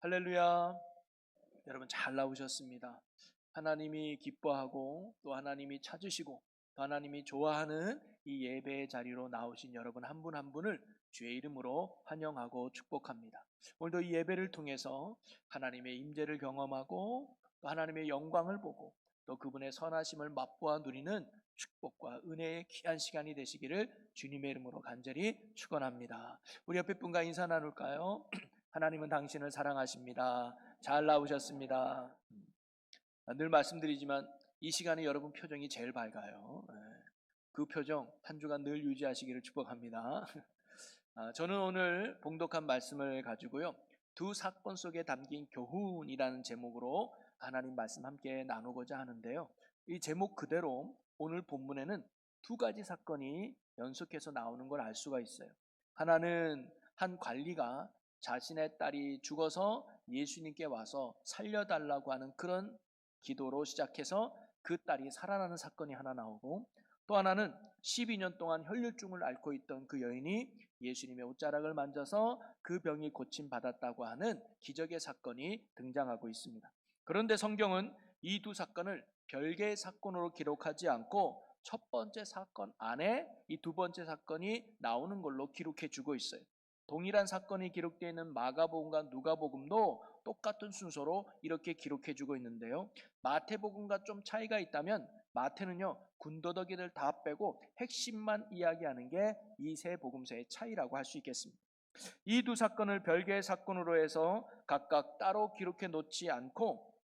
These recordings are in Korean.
할렐루야. 여러분 잘 나오셨습니다. 하나님이 기뻐하고 또 하나님이 찾으시고 또 하나님이 좋아하는 이 예배의 자리로 나오신 여러분 한 분 한 분을 주의 이름으로 환영하고 축복합니다. 오늘도 이 예배를 통해서 하나님의 임재를 경험하고 또 하나님의 영광을 보고 또 그분의 선하심을 맛보아 누리는 축복과 은혜의 귀한 시간이 되시기를 주님의 이름으로 간절히 축원합니다. 우리 옆에 분과 인사 나눌까요? 하나님은 당신을 사랑하십니다. 잘 나오셨습니다. 늘 말씀드리지만 이 시간에 여러분 표정이 제일 밝아요. 그 표정 한 주간 늘 유지하시기를 축복합니다. 저는 오늘 봉독한 말씀을 가지고요, 두 사건 속에 담긴 교훈이라는 제목으로 하나님 말씀 함께 나누고자 하는데요, 이 제목 그대로 오늘 본문에는 두 가지 사건이 연속해서 나오는 걸 알 수가 있어요. 하나는 한 관리가 자신의 딸이 죽어서 예수님께 와서 살려달라고 하는 그런 기도로 시작해서 그 딸이 살아나는 사건이 하나 나오고, 또 하나는 12년 동안 혈류증을 앓고 있던 그 여인이 예수님의 옷자락을 만져서 그 병이 고침받았다고 하는 기적의 사건이 등장하고 있습니다. 그런데 성경은 이 두 사건을 별개의 사건으로 기록하지 않고 첫 번째 사건 안에 이 두 번째 사건이 나오는 걸로 기록해 주고 있어요. 동일한 사건이 기록되어 있는 마가복음과 누가복음도 똑같은 순서로 이렇게 기록해 주고 있는데요, 마태복음과 좀 차이가 있다면 마태는요, 군더더기를 다 빼고 핵심만 이야기하는 게 이 세 복음서의 차이라고 할 수 있겠습니다. 이 두 사건을 별개의 사건으로 해서 각각 따로 기록해 놓지 않고,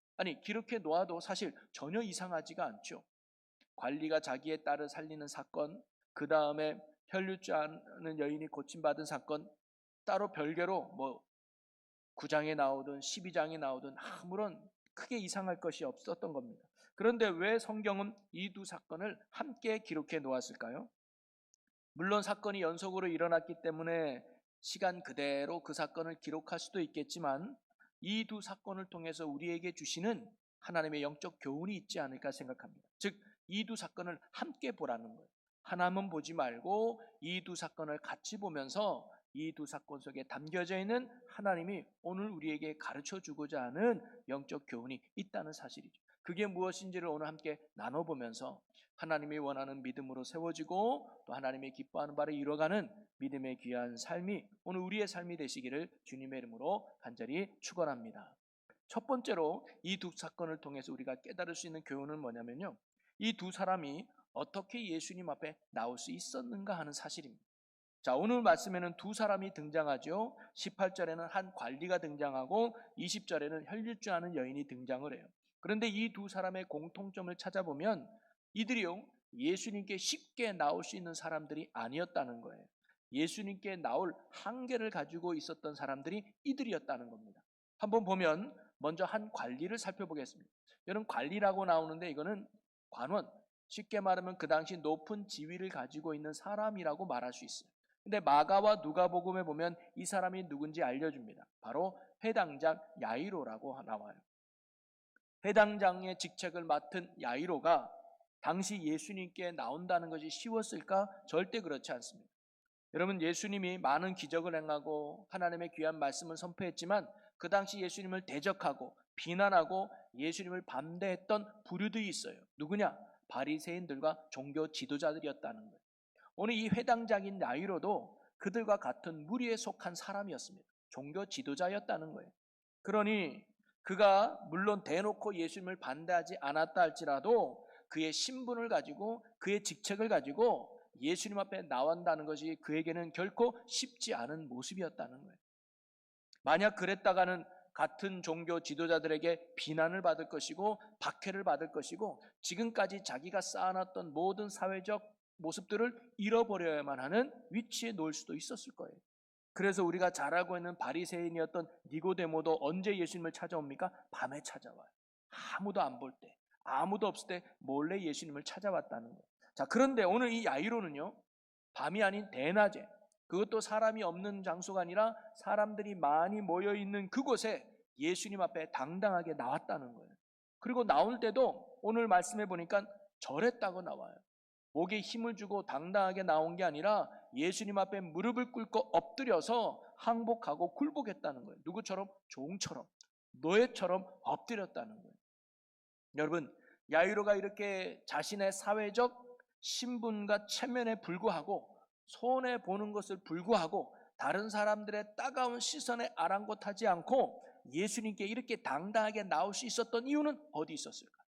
기록해 놓아도 사실 전혀 이상하지가 않죠. 관리가 자기의 딸을 살리는 사건, 그 다음에 혈류증하는 여인이 고침받은 사건, 따로 별개로 9장에 나오든 12장에 나오든 아무런 크게 이상할 것이 없었던 겁니다. 그런데 왜 성경은 이 두 사건을 함께 기록해 놓았을까요? 물론 사건이 연속으로 일어났기 때문에 시간 그대로 그 사건을 기록할 수도 있겠지만, 이 두 사건을 통해서 우리에게 주시는 하나님의 영적 교훈이 있지 않을까 생각합니다. 즉, 이 두 사건을 함께 보라는 거예요. 하나만 보지 말고 이 두 사건을 같이 보면서 이 두 사건 속에 담겨져 있는 하나님이 오늘 우리에게 가르쳐 주고자 하는 영적 교훈이 있다는 사실이죠. 그게 무엇인지를 오늘 함께 나눠보면서 하나님이 원하는 믿음으로 세워지고 또 하나님이 기뻐하는 바를 이뤄가는 믿음의 귀한 삶이 오늘 우리의 삶이 되시기를 주님의 이름으로 간절히 축원합니다. 첫 번째로 이 두 사건을 통해서 우리가 깨달을 수 있는 교훈은 뭐냐면요, 이 두 사람이 어떻게 예수님 앞에 나올 수 있었는가 하는 사실입니다. 자, 오늘 말씀에는 두 사람이 등장하죠. 18절에는 한 관리가 등장하고 20절에는 혈류증하는 여인이 등장을 해요. 그런데 이 두 사람의 공통점을 찾아보면 이들이요, 예수님께 쉽게 나올 수 있는 사람들이 아니었다는 거예요. 예수님께 나올 한계를 가지고 있었던 사람들이 이들이었다는 겁니다. 한번 보면 먼저 한 관리를 살펴보겠습니다. 여러분, 관리라고 나오는데 이거는 관원, 쉽게 말하면 그 당시 높은 지위를 가지고 있는 사람이라고 말할 수 있어요. 근데 마가와 누가복음에 보면 이 사람이 누군지 알려줍니다. 바로 회당장 야이로라고 나와요. 회당장의 직책을 맡은 야이로가 당시 예수님께 나온다는 것이 쉬웠을까? 절대 그렇지 않습니다. 여러분, 예수님이 많은 기적을 행하고 하나님의 귀한 말씀을 선포했지만 그 당시 예수님을 대적하고 비난하고 예수님을 반대했던 부류들이 있어요. 누구냐? 바리새인들과 종교 지도자들이었다는 거예요. 오늘 이 회당장인 야이로도 그들과 같은 무리에 속한 사람이었습니다. 종교 지도자였다는 거예요. 그러니 그가 물론 대놓고 예수님을 반대하지 않았다 할지라도 그의 신분을 가지고 그의 직책을 가지고 예수님 앞에 나온다는 것이 그에게는 결코 쉽지 않은 모습이었다는 거예요. 만약 그랬다가는 같은 종교 지도자들에게 비난을 받을 것이고 박해를 받을 것이고 지금까지 자기가 쌓아놨던 모든 사회적 모습들을 잃어버려야만 하는 위치에 놓을 수도 있었을 거예요. 그래서 우리가 잘 알고 있는 바리새인이었던 니고데모도 언제 예수님을 찾아옵니까? 밤에 찾아와요. 아무도 안 볼 때, 아무도 없을 때 몰래 예수님을 찾아왔다는 거예요. 자, 그런데 오늘 이 야이로는요, 밤이 아닌 대낮에, 그것도 사람이 없는 장소가 아니라 사람들이 많이 모여있는 그곳에 예수님 앞에 당당하게 나왔다는 거예요. 그리고 나올 때도 오늘 말씀해 보니까 절했다고 나와요. 목에 힘을 주고 당당하게 나온 게 아니라 예수님 앞에 무릎을 꿇고 엎드려서 항복하고 굴복했다는 거예요. 누구처럼? 종처럼, 노예처럼 엎드렸다는 거예요. 여러분, 야이로가 이렇게 자신의 사회적 신분과 체면에 불구하고, 손해 보는 것을 불구하고 다른 사람들의 따가운 시선에 아랑곳하지 않고 예수님께 이렇게 당당하게 나올 수 있었던 이유는 어디 있었을까?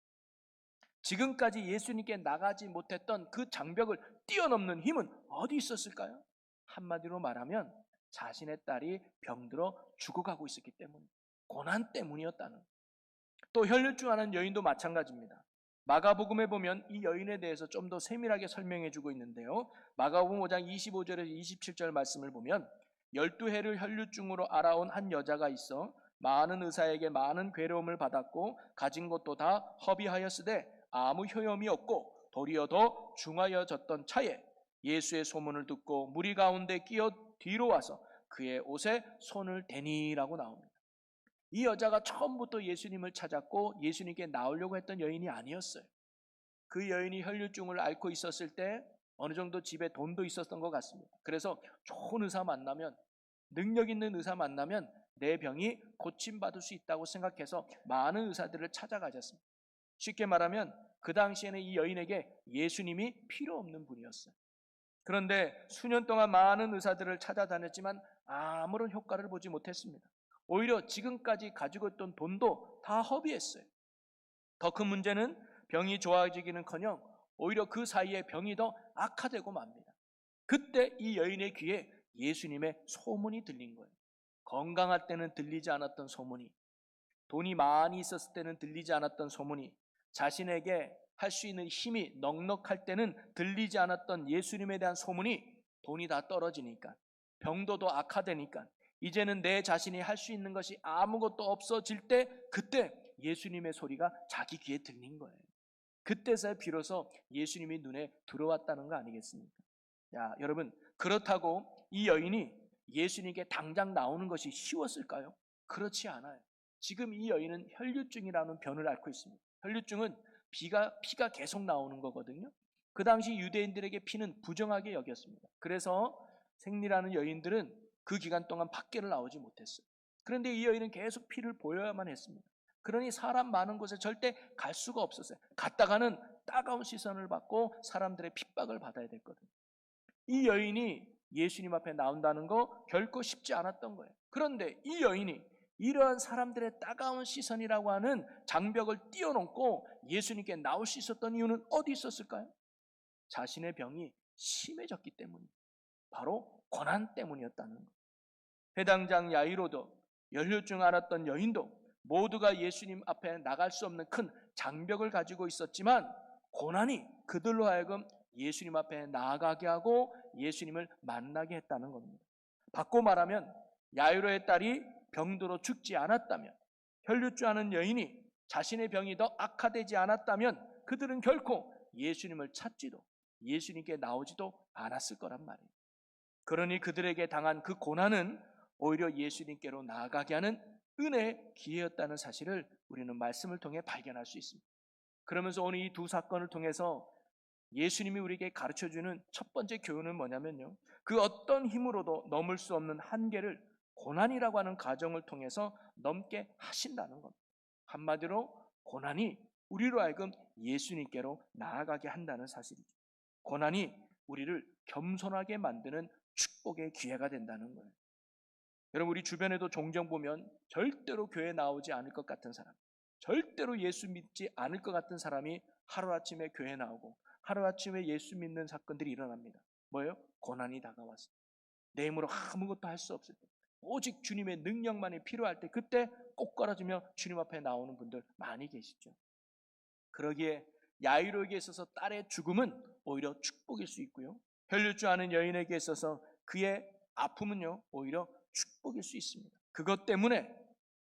지금까지 예수님께 나가지 못했던 그 장벽을 뛰어넘는 힘은 어디 있었을까요? 한마디로 말하면 자신의 딸이 병들어 죽어가고 있었기 때문, 고난 때문이었다는. 또 혈류증하는 여인도 마찬가지입니다. 마가복음에 보면 이 여인에 대해서 좀 더 세밀하게 설명해 주고 있는데요. 마가복음 5장 25절에서 27절 말씀을 보면 12해를 혈류증으로 알아온 한 여자가 있어 많은 의사에게 많은 괴로움을 받았고 가진 것도 다 허비하였으되 아무 효험이 없고 도리어 더 중하여졌던 차에 예수의 소문을 듣고 무리 가운데 끼어 뒤로 와서 그의 옷에 손을 대니라고 나옵니다. 이 여자가 처음부터 예수님을 찾았고 예수님께 나오려고 했던 여인이 아니었어요. 그 여인이 혈류증을 앓고 있었을 때 어느 정도 집에 돈도 있었던 것 같습니다. 그래서 좋은 의사 만나면, 능력 있는 의사 만나면 내 병이 고침받을 수 있다고 생각해서 많은 의사들을 찾아가셨습니다. 쉽게 말하면 그 당시에는 이 여인에게 예수님이 필요 없는 분이었어요. 그런데 수년 동안 많은 의사들을 찾아다녔지만 아무런 효과를 보지 못했습니다. 오히려 지금까지 가지고 있던 돈도 다 허비했어요. 더 큰 문제는 병이 좋아지기는커녕 오히려 그 사이에 병이 더 악화되고 맙니다. 그때 이 여인의 귀에 예수님의 소문이 들린 거예요. 건강할 때는 들리지 않았던 소문이, 돈이 많이 있었을 때는 들리지 않았던 소문이, 자신에게 할 수 있는 힘이 넉넉할 때는 들리지 않았던 예수님에 대한 소문이 돈이 다 떨어지니까, 병도 더 악화되니까 이제는 내 자신이 할 수 있는 것이 아무것도 없어질 때, 그때 예수님의 소리가 자기 귀에 들린 거예요. 그때서야 비로소 예수님이 눈에 들어왔다는 거 아니겠습니까? 야, 여러분, 그렇다고 이 여인이 예수님께 당장 나오는 것이 쉬웠을까요? 그렇지 않아요. 지금 이 여인은 혈류증이라는 병을 앓고 있습니다. 혈류증은 피가 계속 나오는 거거든요. 그 당시 유대인들에게 피는 부정하게 여겼습니다. 그래서 생리라는 여인들은 그 기간 동안 밖에를 나오지 못했어요. 그런데 이 여인은 계속 피를 보여야만 했습니다. 그러니 사람 많은 곳에 절대 갈 수가 없었어요. 갔다가는 따가운 시선을 받고 사람들의 핍박을 받아야 됐거든요. 이 여인이 예수님 앞에 나온다는 거 결코 쉽지 않았던 거예요. 그런데 이 여인이 이러한 사람들의 따가운 시선이라고 하는 장벽을 뛰어넘고 예수님께 나올 수 있었던 이유는 어디 있었을까요? 자신의 병이 심해졌기 때문입니다. 바로 고난 때문이었다는 거예요. 회당장 야이로도, 혈류증 앓았던 여인도 모두가 예수님 앞에 나갈 수 없는 큰 장벽을 가지고 있었지만 고난이 그들로 하여금 예수님 앞에 나아가게 하고 예수님을 만나게 했다는 겁니다. 바꿔 말하면 야이로의 딸이 병들어 죽지 않았다면, 혈류증하는 여인이 자신의 병이 더 악화되지 않았다면 그들은 결코 예수님을 찾지도 예수님께 나오지도 않았을 거란 말이에요. 그러니 그들에게 당한 그 고난은 오히려 예수님께로 나아가게 하는 은혜의 기회였다는 사실을 우리는 말씀을 통해 발견할 수 있습니다. 그러면서 오늘 이 두 사건을 통해서 예수님이 우리에게 가르쳐주는 첫 번째 교훈은 뭐냐면요, 그 어떤 힘으로도 넘을 수 없는 한계를 고난이라고 하는 과정을 통해서 넘게 하신다는 겁니다. 한마디로 고난이 우리로 하여금 예수님께로 나아가게 한다는 사실이죠. 고난이 우리를 겸손하게 만드는 축복의 기회가 된다는 거예요. 여러분, 우리 주변에도 종종 보면 절대로 교회 나오지 않을 것 같은 사람, 절대로 예수 믿지 않을 것 같은 사람이 하루아침에 교회 나오고 하루아침에 예수 믿는 사건들이 일어납니다. 뭐예요? 고난이 다가와서 내 힘으로 아무것도 할 수 없을 때, 오직 주님의 능력만이 필요할 때, 그때 꼭 걸어주며 주님 앞에 나오는 분들 많이 계시죠. 그러기에 야이로에게 있어서 딸의 죽음은 오히려 축복일 수 있고요, 혈류증하는 여인에게 있어서 그의 아픔은요 오히려 축복일 수 있습니다. 그것 때문에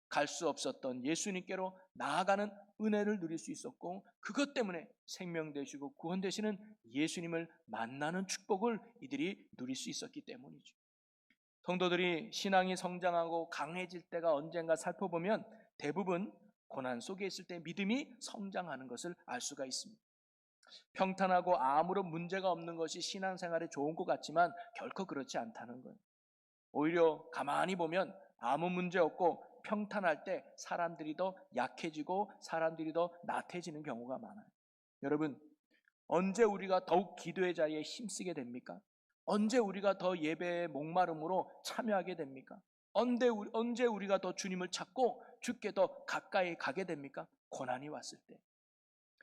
갈 수 없었던 예수님께로 나아가는 은혜를 누릴 수 있었고, 그것 때문에 생명 되시고 구원 되시는 예수님을 만나는 축복을 이들이 누릴 수 있었기 때문이죠. 성도들이 신앙이 성장하고 강해질 때가 언젠가 살펴보면 대부분 고난 속에 있을 때 믿음이 성장하는 것을 알 수가 있습니다. 평탄하고 아무런 문제가 없는 것이 신앙생활에 좋은 것 같지만 결코 그렇지 않다는 거예요. 오히려 가만히 보면 아무 문제 없고 평탄할 때 사람들이 더 약해지고 사람들이 더 나태해지는 경우가 많아요. 여러분, 언제 우리가 더욱 기도의 자리에 힘쓰게 됩니까? 언제 우리가 더 예배의 목마름으로 참여하게 됩니까? 언제 우리가 더 주님을 찾고 주께 더 가까이 가게 됩니까? 고난이 왔을 때.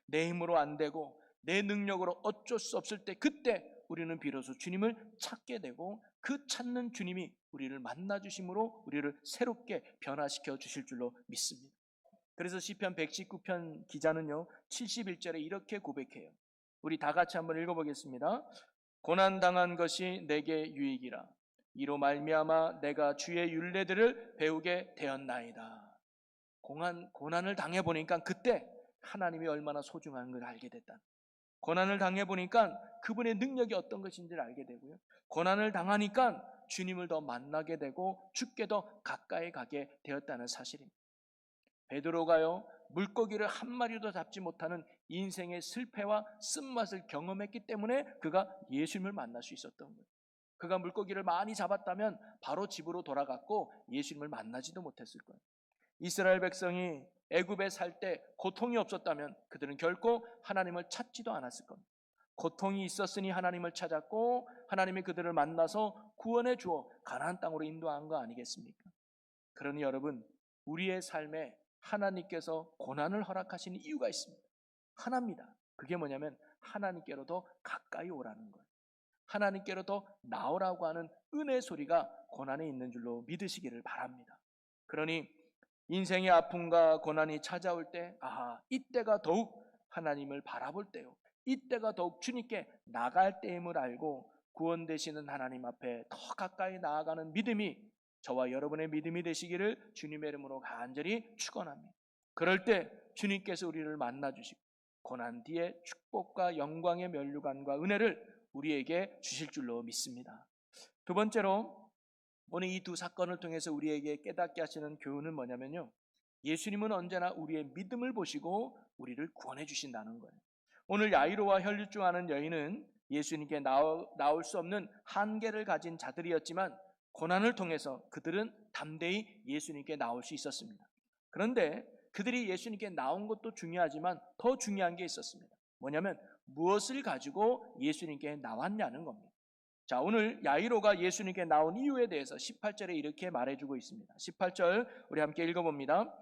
내 힘으로 안 되고 내 능력으로 어쩔 수 없을 때, 그때 우리는 비로소 주님을 찾게 되고 그 찾는 주님이 우리를 만나 주심으로 우리를 새롭게 변화시켜 주실 줄로 믿습니다. 그래서 시편 119편 기자는요 71절에 이렇게 고백해요. 우리 다 같이 한번 읽어보겠습니다. 고난당한 것이 내게 유익이라. 이로 말미암아 내가 주의 율례들을 배우게 되었나이다. 고난을 당해보니까 그때 하나님이 얼마나 소중한 걸 알게 됐다. 고난을 당해보니까 그분의 능력이 어떤 것인지를 알게 되고요. 고난을 당하니까 주님을 더 만나게 되고 주께 더 가까이 가게 되었다는 사실입니다. 베드로가요 물고기를 한 마리도 잡지 못하는 인생의 실패와 쓴맛을 경험했기 때문에 그가 예수님을 만날 수 있었던 거예요. 그가 물고기를 많이 잡았다면 바로 집으로 돌아갔고 예수님을 만나지도 못했을 거예요. 이스라엘 백성이 애굽에 살 때 고통이 없었다면 그들은 결코 하나님을 찾지도 않았을 겁니다. 고통이 있었으니 하나님을 찾았고 하나님이 그들을 만나서 구원해 주어 가나안 땅으로 인도한 거 아니겠습니까? 그러니 여러분, 우리의 삶에 하나님께서 고난을 허락하시는 이유가 있습니다. 하나입니다. 그게 뭐냐면 하나님께로 더 가까이 오라는 거예요. 하나님께로 더 나오라고 하는 은혜 소리가 고난에 있는 줄로 믿으시기를 바랍니다. 그러니 인생의 아픔과 고난이 찾아올 때, 이때가 더욱 하나님을 바라볼 때요, 이때가 더욱 주님께 나갈 때임을 알고 구원 되시는 하나님 앞에 더 가까이 나아가는 믿음이 저와 여러분의 믿음이 되시기를 주님의 이름으로 간절히 축원합니다. 그럴 때 주님께서 우리를 만나 주시고 고난 뒤에 축복과 영광의 면류관과 은혜를 우리에게 주실 줄로 믿습니다. 두 번째로 오늘 이 두 사건을 통해서 우리에게 깨닫게 하시는 교훈은 뭐냐면요, 예수님은 언제나 우리의 믿음을 보시고 우리를 구원해 주신다는 거예요. 오늘 야이로와 혈류증하는 여인은 예수님께 나올 수 없는 한계를 가진 자들이었지만 고난을 통해서 그들은 담대히 예수님께 나올 수 있었습니다. 그런데 그들이 예수님께 나온 것도 중요하지만 더 중요한 게 있었습니다. 뭐냐면 무엇을 가지고 예수님께 나왔냐는 겁니다. 자, 오늘 야이로가 예수님께 나온 이유에 대해서 18절에 이렇게 말해주고 있습니다. 18절 우리 함께 읽어봅니다.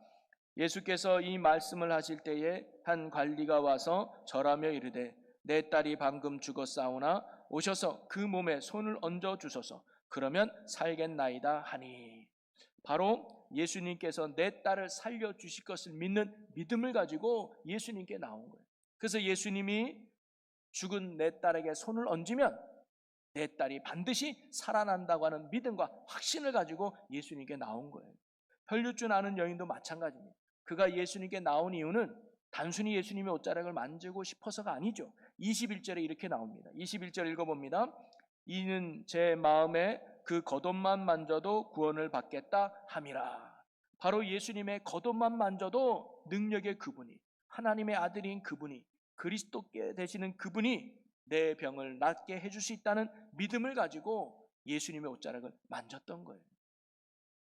예수께서 이 말씀을 하실 때에 한 관리가 와서 절하며 이르되 내 딸이 방금 죽었사오나 오셔서 그 몸에 손을 얹어 주소서. 그러면 살겠나이다 하니, 바로 예수님께서 내 딸을 살려주실 것을 믿는 믿음을 가지고 예수님께 나온 거예요. 그래서 예수님이 죽은 내 딸에게 손을 얹으면 내 딸이 반드시 살아난다고 하는 믿음과 확신을 가지고 예수님께 나온 거예요. 혈류증 아는 여인도 마찬가지입니다. 그가 예수님께 나온 이유는 단순히 예수님의 옷자락을 만지고 싶어서가 아니죠. 21절에 이렇게 나옵니다. 21절 읽어봅니다. 이는 제 마음에 그 겉옷만 만져도 구원을 받겠다 함이라. 바로 예수님의 겉옷만 만져도 능력의 그분이, 하나님의 아들인 그분이, 그리스도께 되시는 그분이 내 병을 낫게 해줄 수 있다는 믿음을 가지고 예수님의 옷자락을 만졌던 거예요.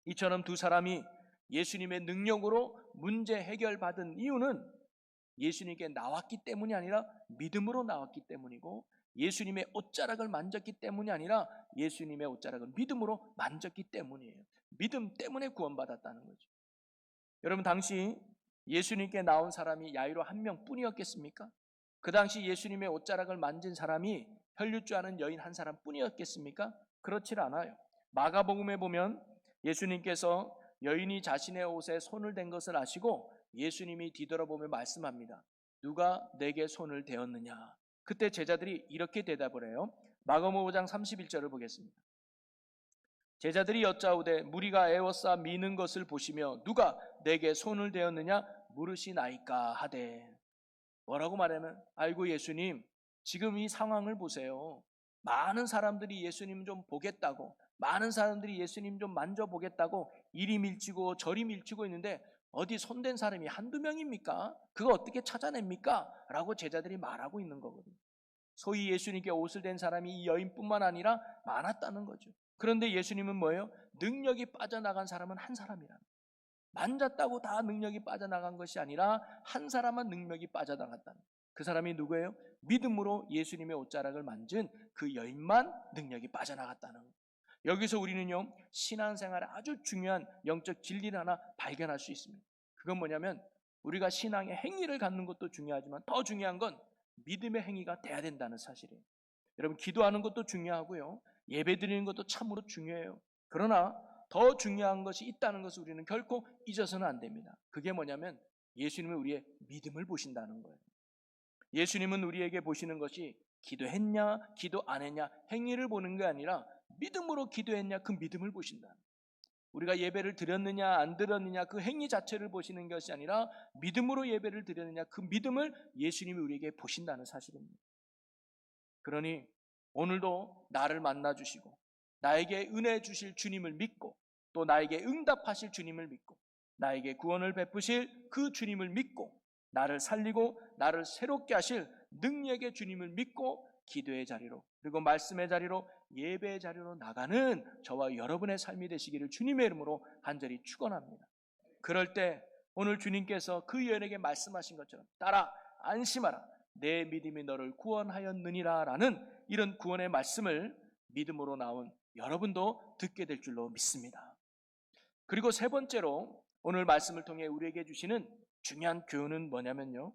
이처럼 두 사람이 예수님의 능력으로 문제 해결받은 이유는 예수님께 나왔기 때문이 아니라 믿음으로 나왔기 때문이고, 예수님의 옷자락을 만졌기 때문이 아니라 예수님의 옷자락을 믿음으로 만졌기 때문이에요. 믿음 때문에 구원받았다는 거죠. 여러분, 당시 예수님께 나온 사람이 야이로 한 명뿐이었겠습니까? 그 당시 예수님의 옷자락을 만진 사람이 혈류증하는 여인 한 사람뿐이었겠습니까? 그렇지 않아요. 마가복음에 보면 예수님께서 여인이 자신의 옷에 손을 댄 것을 아시고 예수님이 뒤돌아보며 말씀합니다. 누가 내게 손을 대었느냐? 그때 제자들이 이렇게 대답을 해요. 마가복음 5장 31절을 보겠습니다. 제자들이 여짜오되 무리가 애워싸 미는 것을 보시며 누가 내게 손을 대었느냐 물으시나이까 하되, 뭐라고 말하면, 아이고 예수님, 지금 이 상황을 보세요. 많은 사람들이 예수님 좀 보겠다고, 많은 사람들이 예수님 좀 만져보겠다고 이리 밀치고 저리 밀치고 있는데 어디 손댄 사람이 한두 명입니까? 그거 어떻게 찾아냅니까? 라고 제자들이 말하고 있는 거거든요. 소위 예수님께 옷을 댄 사람이 이 여인뿐만 아니라 많았다는 거죠. 그런데 예수님은 뭐예요? 능력이 빠져나간 사람은 한 사람이라는 거예요. 만졌다고 다 능력이 빠져나간 것이 아니라 한 사람만 능력이 빠져나갔다는 거예요. 그 사람이 누구예요? 믿음으로 예수님의 옷자락을 만진 그 여인만 능력이 빠져나갔다는 거예요. 여기서 우리는요, 신앙생활에 아주 중요한 영적 진리를 하나 발견할 수 있습니다. 그건 뭐냐면 우리가 신앙의 행위를 갖는 것도 중요하지만 더 중요한 건 믿음의 행위가 돼야 된다는 사실이에요. 여러분, 기도하는 것도 중요하고요, 예배 드리는 것도 참으로 중요해요. 그러나 더 중요한 것이 있다는 것을 우리는 결코 잊어서는 안 됩니다. 그게 뭐냐면 예수님은 우리의 믿음을 보신다는 거예요. 예수님은 우리에게 보시는 것이 기도했냐 기도 안 했냐 행위를 보는 게 아니라 믿음으로 기도했냐 그 믿음을 보신다. 우리가 예배를 드렸느냐 안 드렸느냐 그 행위 자체를 보시는 것이 아니라 믿음으로 예배를 드렸느냐 그 믿음을 예수님이 우리에게 보신다는 사실입니다. 그러니 오늘도 나를 만나 주시고 나에게 은혜 주실 주님을 믿고 또 나에게 응답하실 주님을 믿고 나에게 구원을 베푸실 그 주님을 믿고 나를 살리고 나를 새롭게 하실 능력의 주님을 믿고 기도의 자리로 그리고 말씀의 자리로 예배의 자리로 나가는 저와 여러분의 삶이 되시기를 주님의 이름으로 간절히 축원합니다. 그럴 때 오늘 주님께서 그 여인에게 말씀하신 것처럼 따라 안심하라 내 믿음이 너를 구원하였느니라 라는 이런 구원의 말씀을 믿음으로 나온 여러분도 듣게 될 줄로 믿습니다. 그리고 세 번째로 오늘 말씀을 통해 우리에게 주시는 중요한 교훈은 뭐냐면요,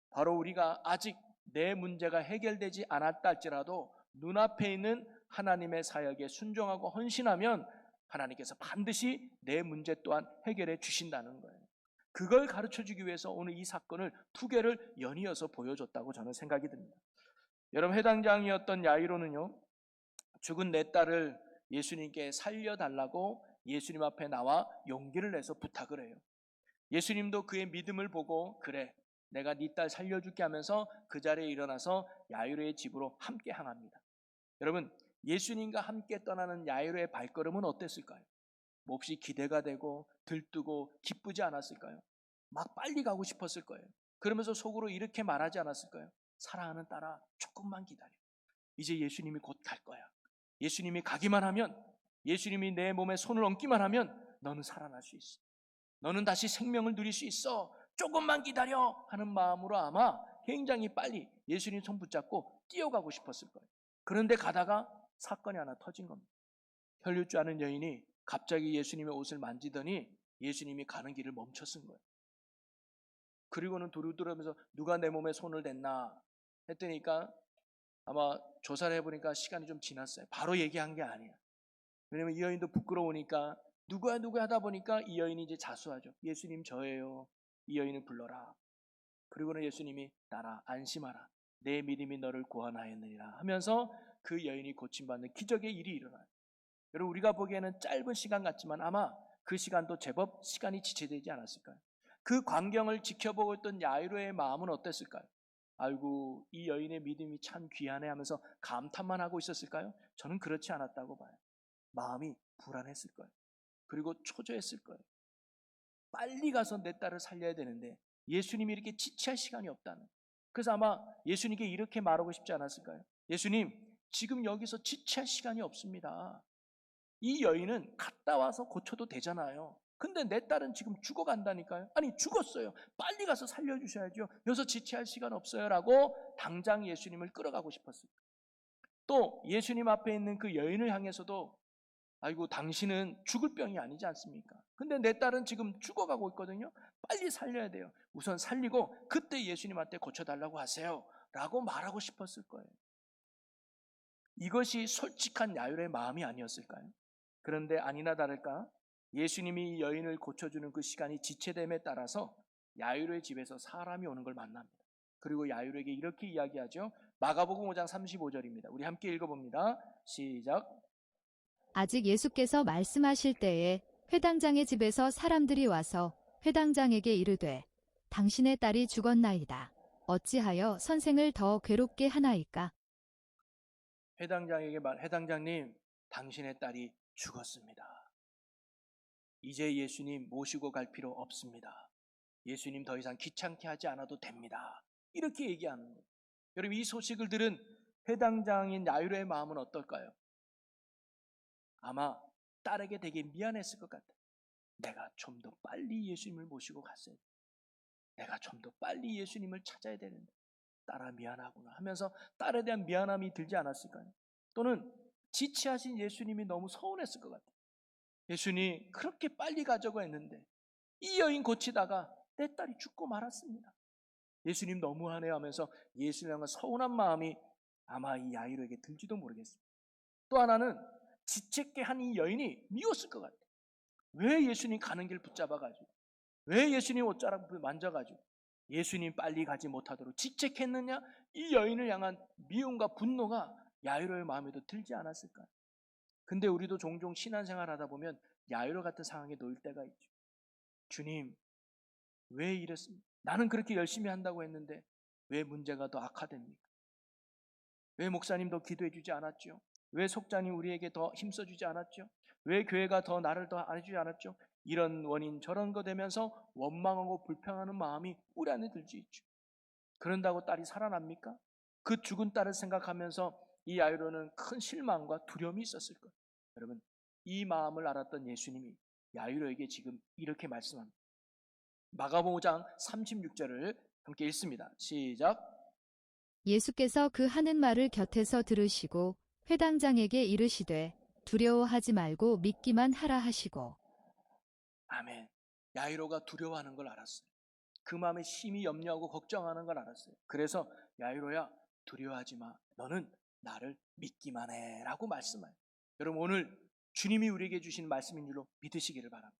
바로 우리가 아직 내 문제가 해결되지 않았다 할지라도 눈앞에 있는 하나님의 사역에 순종하고 헌신하면 하나님께서 반드시 내 문제 또한 해결해 주신다는 거예요. 그걸 가르쳐주기 위해서 오늘 이 사건을 두 개를 연이어서 보여줬다고 저는 생각이 듭니다. 여러분, 회당장이었던 야이로는요, 죽은 내 딸을 예수님께 살려달라고 예수님 앞에 나와 용기를 내서 부탁을 해요. 예수님도 그의 믿음을 보고 그래 내가 네 딸 살려줄게 하면서 그 자리에 일어나서 야이로의 집으로 함께 향합니다. 여러분, 예수님과 함께 떠나는 야이로의 발걸음은 어땠을까요? 몹시 기대가 되고 들뜨고 기쁘지 않았을까요? 막 빨리 가고 싶었을 거예요. 그러면서 속으로 이렇게 말하지 않았을까요? 사랑하는 딸아, 조금만 기다려. 이제 예수님이 곧 갈 거야. 예수님이 가기만 하면, 예수님이 내 몸에 손을 얹기만 하면 너는 살아날 수 있어. 너는 다시 생명을 누릴 수 있어. 조금만 기다려 하는 마음으로 아마 굉장히 빨리 예수님 손 붙잡고 뛰어가고 싶었을 거예요. 그런데 가다가 사건이 하나 터진 겁니다. 혈류주 아는 여인이 갑자기 예수님의 옷을 만지더니 예수님이 가는 길을 멈췄은 거예요. 그리고는 두루두루하면서 누가 내 몸에 손을 댔나 했더니까 아마 조사를 해보니까 시간이 좀 지났어요. 바로 얘기한 게 아니에요. 왜냐면 이 여인도 부끄러우니까 누구야 하다 보니까 이 여인이 이제 자수하죠. 예수님 저예요. 이 여인을 불러라. 그리고는 예수님이 따라 안심하라. 내 믿음이 너를 구원하였느니라 하면서 그 여인이 고침받는 기적의 일이 일어나요. 여러분, 우리가 보기에는 짧은 시간 같지만 아마 그 시간도 제법 시간이 지체되지 않았을까요? 그 광경을 지켜보고 있던 야이로의 마음은 어땠을까요? 아이고 이 여인의 믿음이 참 귀하네 하면서 감탄만 하고 있었을까요? 저는 그렇지 않았다고 봐요. 마음이 불안했을 거예요. 그리고 초조했을 거예요. 빨리 가서 내 딸을 살려야 되는데 예수님이 이렇게 지체할 시간이 없다는. 그래서 아마 예수님께 이렇게 말하고 싶지 않았을까요? 예수님, 지금 여기서 지체할 시간이 없습니다. 이 여인은 갔다 와서 고쳐도 되잖아요. 근데 내 딸은 지금 죽어간다니까요. 아니 죽었어요. 빨리 가서 살려주셔야죠. 여기서 지체할 시간 없어요 라고 당장 예수님을 끌어가고 싶었어요. 또 예수님 앞에 있는 그 여인을 향해서도 아이고 당신은 죽을 병이 아니지 않습니까? 근데 내 딸은 지금 죽어가고 있거든요. 빨리 살려야 돼요. 우선 살리고 그때 예수님한테 고쳐달라고 하세요 라고 말하고 싶었을 거예요. 이것이 솔직한 야율의 마음이 아니었을까요? 그런데 아니나 다를까 예수님이 여인을 고쳐주는 그 시간이 지체됨에 따라서 야이로의 집에서 사람이 오는 걸 만납니다. 그리고 야이로에게 이렇게 이야기하죠. 마가복음 5장 35절입니다. 우리 함께 읽어봅니다. 시작. 아직 예수께서 말씀하실 때에 회당장의 집에서 사람들이 와서 회당장에게 이르되 당신의 딸이 죽었나이다. 어찌하여 선생을 더 괴롭게 하나이까? 회당장에게 회당장님, 당신의 딸이 죽었습니다. 이제 예수님 모시고 갈 필요 없습니다. 예수님 더 이상 귀찮게 하지 않아도 됩니다. 이렇게 얘기하는 거예요. 여러분, 이 소식을 들은 회당장인 야이로의 마음은 어떨까요? 아마 딸에게 되게 미안했을 것 같아요. 내가 좀 더 빨리 예수님을 모시고 갔어야 돼. 내가 좀 더 빨리 예수님을 찾아야 되는데 딸아 미안하구나 하면서 딸에 대한 미안함이 들지 않았을까요? 또는 지치하신 예수님이 너무 서운했을 것 같아요. 예수님 그렇게 빨리 가자고 했는데 이 여인 고치다가 내 딸이 죽고 말았습니다. 예수님 너무하네 하면서 예수님 향한 서운한 마음이 아마 이 야이로에게 들지도 모르겠습니다. 또 하나는 지책게 한 이 여인이 미웠을 것 같아요. 왜 예수님 가는 길 붙잡아가지고, 왜 예수님 옷자락 만져가지고 예수님 빨리 가지 못하도록 지책했느냐? 이 여인을 향한 미움과 분노가 야이로의 마음에도 들지 않았을까요? 근데 우리도 종종 신앙생활 하다 보면 야이로 같은 상황에 놓일 때가 있죠. 주님 왜 이랬습니까? 나는 그렇게 열심히 한다고 했는데 왜 문제가 더 악화됩니까? 왜 목사님 더 기도해 주지 않았죠? 왜 속자님 우리에게 더 힘써 주지 않았죠? 왜 교회가 더 나를 더 안 해주지 않았죠? 이런 원인 저런 거 되면서 원망하고 불평하는 마음이 우리 안에 들지 있죠. 그런다고 딸이 살아납니까? 그 죽은 딸을 생각하면서 이 야이로는 큰 실망과 두려움이 있었을 거예요. 여러분 이 마음을 알았던 예수님이 야이로에게 지금 이렇게 말씀합니다. 마가복음 5장 36절을 함께 읽습니다. 시작. 예수께서 그 하는 말을 곁에서 들으시고 회당장에게 이르시되 두려워하지 말고 믿기만 하라 하시고. 아멘. 야이로가 두려워하는 걸 알았어요. 그 마음에 심히 염려하고 걱정하는 걸 알았어요. 그래서 야이로야 두려워하지 마. 너는 나를 믿기만 해 라고 말씀해요. 여러분 오늘 주님이 우리에게 주신 말씀인 줄로 믿으시기를 바랍니다.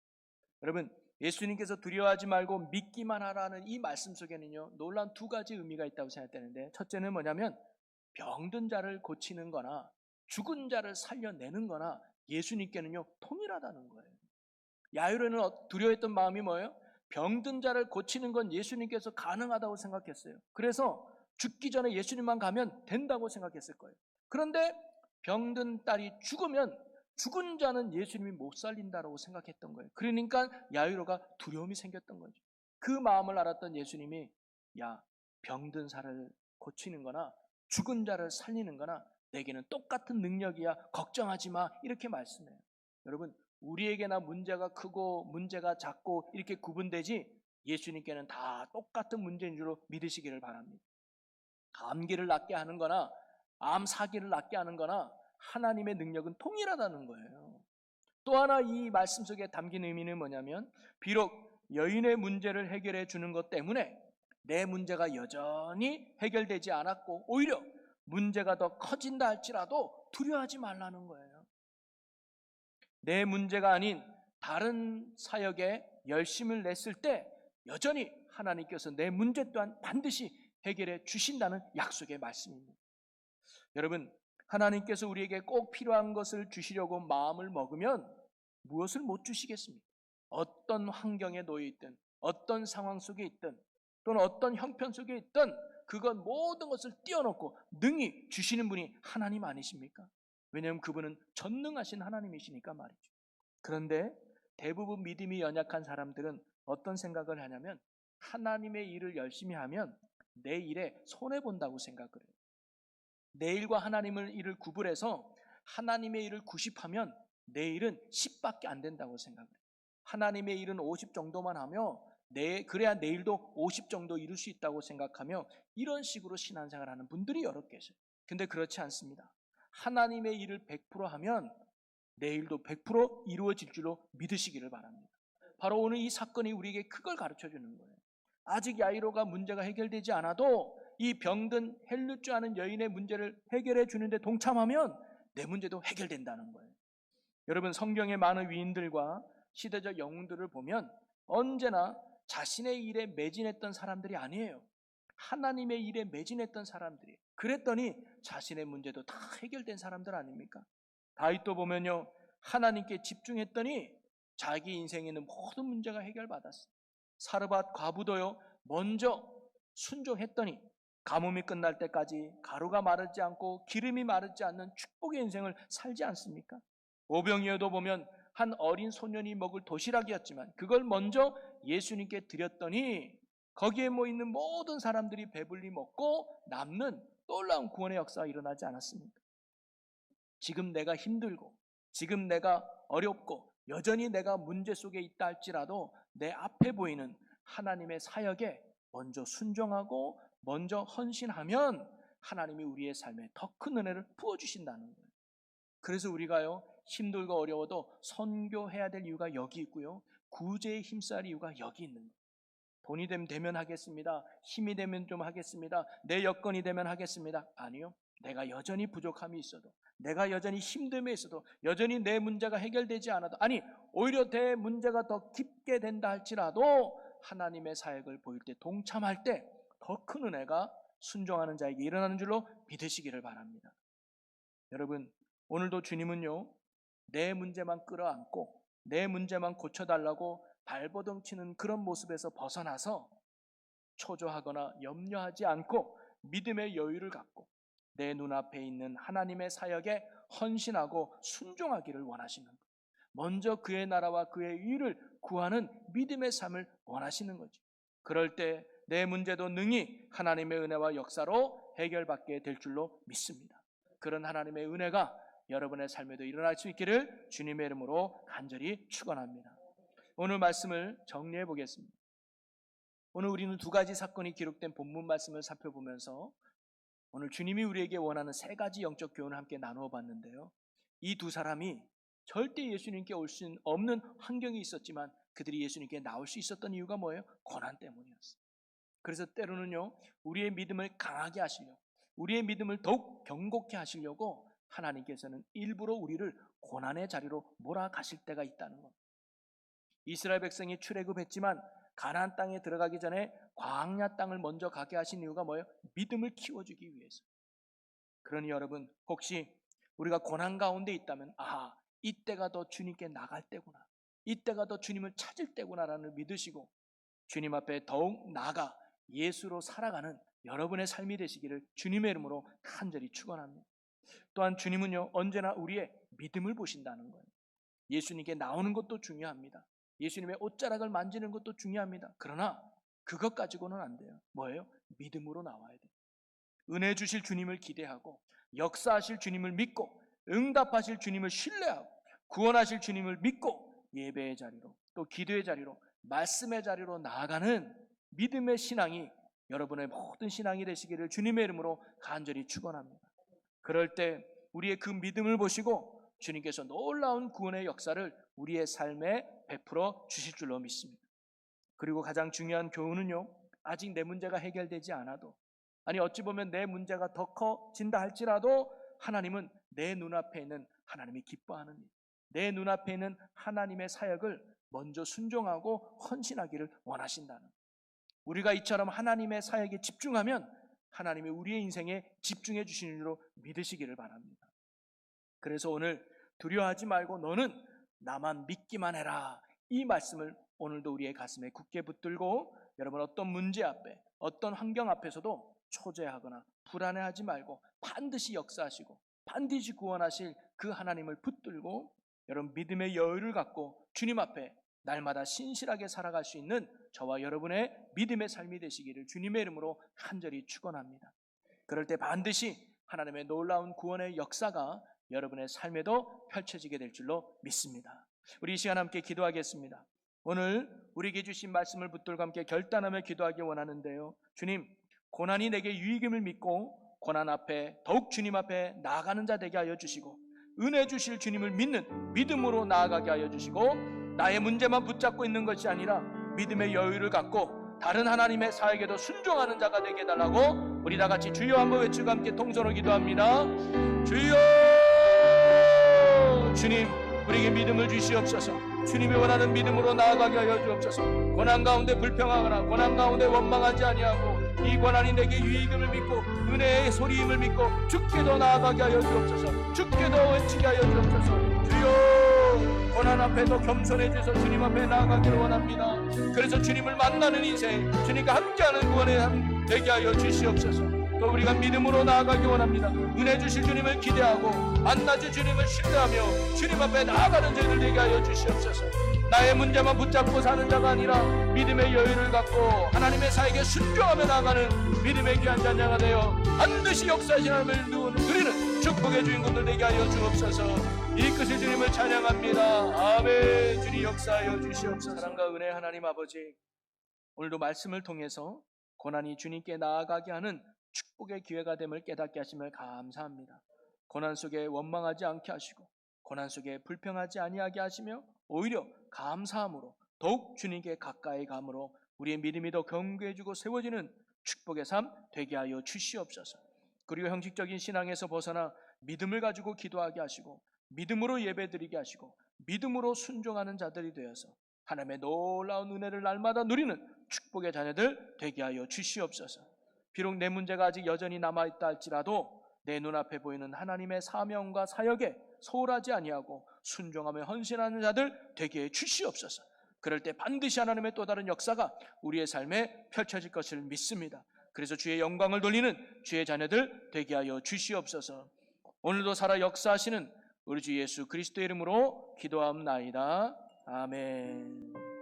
여러분 예수님께서 두려워하지 말고 믿기만 하라는 이 말씀 속에는요 놀라운 두 가지 의미가 있다고 생각되는데, 첫째는 뭐냐면 병든 자를 고치는 거나 죽은 자를 살려내는 거나 예수님께는요 통일하다는 거예요. 야이로는 두려워했던 마음이 뭐예요? 병든 자를 고치는 건 예수님께서 가능하다고 생각했어요. 그래서 죽기 전에 예수님만 가면 된다고 생각했을 거예요. 그런데 병든 딸이 죽으면 죽은 자는 예수님이 못 살린다고 생각했던 거예요. 그러니까 야이로가 두려움이 생겼던 거죠. 그 마음을 알았던 예수님이 야 병든 사를 고치는 거나 죽은 자를 살리는 거나 내게는 똑같은 능력이야 걱정하지 마 이렇게 말씀해요. 여러분 우리에게나 문제가 크고 문제가 작고 이렇게 구분되지 예수님께는 다 똑같은 문제인 줄로 믿으시기를 바랍니다. 감기를 낫게 하는 거나 암 사기를 낫게 하는 거나 하나님의 능력은 통일하다는 거예요. 또 하나 이 말씀 속에 담긴 의미는 뭐냐면 비록 여인의 문제를 해결해 주는 것 때문에 내 문제가 여전히 해결되지 않았고 오히려 문제가 더 커진다 할지라도 두려워하지 말라는 거예요. 내 문제가 아닌 다른 사역에 열심을 냈을 때 여전히 하나님께서 내 문제 또한 반드시 해결해 주신다는 약속의 말씀입니다. 여러분 하나님께서 우리에게 꼭 필요한 것을 주시려고 마음을 먹으면 무엇을 못 주시겠습니까? 어떤 환경에 놓여 있든 어떤 상황 속에 있든 또는 어떤 형편 속에 있든 그건 모든 것을 띄워놓고 능히 주시는 분이 하나님 아니십니까? 왜냐하면 그분은 전능하신 하나님이시니까 말이죠. 그런데 대부분 믿음이 연약한 사람들은 어떤 생각을 하냐면 하나님의 일을 열심히 하면 내 일에 손해본다고 생각을 해요. 내 일과 하나님의 일을 구분해서 하나님의 일을 90하면 내 일은 10밖에 안 된다고 생각을 해요. 하나님의 일은 50 정도만 하며 그래야 내 일도 50 정도 이룰 수 있다고 생각하며 이런 식으로 신앙생활하는 분들이 여러 계세요. 근데 그렇지 않습니다. 하나님의 일을 100% 하면 내 일도 100% 이루어질 줄로 믿으시기를 바랍니다. 바로 오늘 이 사건이 우리에게 그걸 가르쳐 주는 거예요. 아직 야이로가 문제가 해결되지 않아도 이 병든 헬루주 하는 여인의 문제를 해결해 주는데 동참하면 내 문제도 해결된다는 거예요. 여러분 성경의 많은 위인들과 시대적 영웅들을 보면 언제나 자신의 일에 매진했던 사람들이 아니에요. 하나님의 일에 매진했던 사람들이. 그랬더니 자신의 문제도 다 해결된 사람들 아닙니까? 다윗도 보면요 하나님께 집중했더니 자기 인생에 있는 모든 문제가 해결받았어요. 사르밧 과부도요 먼저 순종했더니 가뭄이 끝날 때까지 가루가 마르지 않고 기름이 마르지 않는 축복의 인생을 살지 않습니까? 오병이어도 보면 한 어린 소년이 먹을 도시락이었지만 그걸 먼저 예수님께 드렸더니 거기에 모이는 모든 사람들이 배불리 먹고 남는 놀라운 구원의 역사가 일어나지 않았습니까? 지금 내가 힘들고 지금 내가 어렵고 여전히 내가 문제 속에 있다 할지라도 내 앞에 보이는 하나님의 사역에 먼저 순종하고 먼저 헌신하면 하나님이 우리의 삶에 더 큰 은혜를 부어주신다는 거예요. 그래서 우리가요, 힘들고 어려워도 선교해야 될 이유가 여기 있고요, 구제에 힘쓸 이유가 여기 있는 거예요. 돈이 되면 하겠습니다. 힘이 되면 좀 하겠습니다. 내 여건이 되면 하겠습니다. 아니요, 내가 여전히 부족함이 있어도, 내가 여전히 힘듦에 있어도, 여전히 내 문제가 해결되지 않아도, 아니 오히려 내 문제가 더 깊게 된다 할지라도 하나님의 사역을 보일 때, 동참할 때 더 큰 은혜가 순종하는 자에게 일어나는 줄로 믿으시기를 바랍니다. 여러분, 오늘도 주님은요, 내 문제만 끌어안고 내 문제만 고쳐달라고 발버둥 치는 그런 모습에서 벗어나서 초조하거나 염려하지 않고 믿음의 여유를 갖고 내 눈앞에 있는 하나님의 사역에 헌신하고 순종하기를 원하시는 거예요. 먼저 그의 나라와 그의 의를 구하는 믿음의 삶을 원하시는 거죠. 그럴 때 내 문제도 능히 하나님의 은혜와 역사로 해결받게 될 줄로 믿습니다. 그런 하나님의 은혜가 여러분의 삶에도 일어날 수 있기를 주님의 이름으로 간절히 축원합니다. 오늘 말씀을 정리해 보겠습니다. 오늘 우리는 두 가지 사건이 기록된 본문 말씀을 살펴보면서 오늘 주님이 우리에게 원하는 세 가지 영적 교훈을 함께 나누어 봤는데요, 이 두 사람이 절대 예수님께 올 수 없는 환경이 있었지만 그들이 예수님께 나올 수 있었던 이유가 뭐예요? 고난 때문이었어요. 그래서 때로는요, 우리의 믿음을 강하게 하시려고, 우리의 믿음을 더욱 견고케 하시려고 하나님께서는 일부러 우리를 고난의 자리로 몰아가실 때가 있다는 겁니다. 이스라엘 백성이 출애굽했지만 가나안 땅에 들어가기 전에 광야 땅을 먼저 가게 하신 이유가 뭐예요? 믿음을 키워주기 위해서. 그러니 여러분, 혹시 우리가 고난 가운데 있다면, 아하, 이때가 더 주님께 나갈 때구나, 이때가 더 주님을 찾을 때구나라는 믿으시고 주님 앞에 더욱 나아가 예수로 살아가는 여러분의 삶이 되시기를 주님의 이름으로 간절히 축원합니다. 또한 주님은요, 언제나 우리의 믿음을 보신다는 거예요. 예수님께 나오는 것도 중요합니다. 예수님의 옷자락을 만지는 것도 중요합니다. 그러나 그것 가지고는 안 돼요. 뭐예요? 믿음으로 나와야 돼요. 은혜 주실 주님을 기대하고, 역사하실 주님을 믿고, 응답하실 주님을 신뢰하고, 구원하실 주님을 믿고 예배의 자리로, 또 기도의 자리로, 말씀의 자리로 나아가는 믿음의 신앙이 여러분의 모든 신앙이 되시기를 주님의 이름으로 간절히 축원합니다. 그럴 때 우리의 그 믿음을 보시고 주님께서 놀라운 구원의 역사를 우리의 삶에 베풀어 주실 줄로 믿습니다. 그리고 가장 중요한 교훈은요, 아직 내 문제가 해결되지 않아도, 아니 어찌 보면 내 문제가 더 커진다 할지라도 하나님은 내 눈앞에 있는 하나님이 기뻐하는 일, 내 눈앞에 있는 하나님의 사역을 먼저 순종하고 헌신하기를 원하신다는 거예요. 우리가 이처럼 하나님의 사역에 집중하면 하나님이 우리의 인생에 집중해 주시는 줄로 믿으시기를 바랍니다. 그래서 오늘 두려워하지 말고 너는 나만 믿기만 해라, 이 말씀을 오늘도 우리의 가슴에 굳게 붙들고, 여러분 어떤 문제 앞에, 어떤 환경 앞에서도 초조해하거나 불안해하지 말고 반드시 역사하시고 반드시 구원하실 그 하나님을 붙들고 여러분 믿음의 여유를 갖고 주님 앞에 날마다 신실하게 살아갈 수 있는 저와 여러분의 믿음의 삶이 되시기를 주님의 이름으로 간절히 축원합니다. 그럴 때 반드시 하나님의 놀라운 구원의 역사가 여러분의 삶에도 펼쳐지게 될 줄로 믿습니다. 우리 이 시간 함께 기도하겠습니다. 오늘 우리에게 주신 말씀을 붙들고 함께 결단하며 기도하기 원하는데요, 주님, 고난이 내게 유익임을 믿고 고난 앞에 더욱 주님 앞에 나아가는 자 되게 하여 주시고, 은혜 주실 주님을 믿는 믿음으로 나아가게 하여 주시고, 나의 문제만 붙잡고 있는 것이 아니라 믿음의 여유를 갖고 다른 하나님의 사역에도 순종하는 자가 되게 해달라고 우리 다 같이 주여 한번 외치고 함께 통성으로 기도합니다. 주여, 주님 우리에게 믿음을 주시옵소서. 주님이 원하는 믿음으로 나아가게 하여 주옵소서. 고난 가운데 불평하거나 고난 가운데 원망하지 아니하고 이 고난이 내게 유익임을 믿고 은혜의 소리임을 믿고 주께도 나아가게 하여 주옵소서. 주께도 외치게 하여 주옵소서. 주여, 고난 앞에도 겸손해 주셔서 주님 앞에 나아가기를 원합니다. 그래서 주님을 만나는 인생, 주님과 함께하는 구원의 삶 되게 하여 주시옵소서. 또 우리가 믿음으로 나아가기 원합니다. 은혜 주실 주님을 기대하고 만나줄 주님을 신뢰하며 주님 앞에 나아가는 저희들 되게 하여 주시옵소서. 나의 문제만 붙잡고 사는 자가 아니라 믿음의 여유를 갖고 하나님의 사에게 순종하며 나가는 믿음의 귀한 자녀가 되어 반드시 역사하신 하나님을 누리는 축복의 주인공들 되게 하여 주옵소서. 이 끝을 주님을 찬양합니다. 아멘. 주님 역사하여 주시옵소서. 사랑과 은혜 하나님 아버지, 오늘도 말씀을 통해서 고난이 주님께 나아가게 하는 축복의 기회가 됨을 깨닫게 하심을 감사합니다. 고난 속에 원망하지 않게 하시고 고난 속에 불평하지 아니하게 하시며 오히려 감사함으로 더욱 주님께 가까이 감으로 우리의 믿음이 더 견고해지고 세워지는 축복의 삶 되게 하여 주시옵소서. 그리고 형식적인 신앙에서 벗어나 믿음을 가지고 기도하게 하시고 믿음으로 예배드리게 하시고 믿음으로 순종하는 자들이 되어서 하나님의 놀라운 은혜를 날마다 누리는 축복의 자녀들 되게 하여 주시옵소서. 비록 내 문제가 아직 여전히 남아있다 할지라도 내 눈앞에 보이는 하나님의 사명과 사역에 소홀하지 아니하고 순종하며 헌신하는 자들 되게 해 주시옵소서. 그럴 때 반드시 하나님의 또 다른 역사가 우리의 삶에 펼쳐질 것을 믿습니다. 그래서 주의 영광을 돌리는 주의 자녀들 되게 하여 주시옵소서. 오늘도 살아 역사하시는 우리 주 예수 그리스도의 이름으로 기도하옵나이다. 아멘.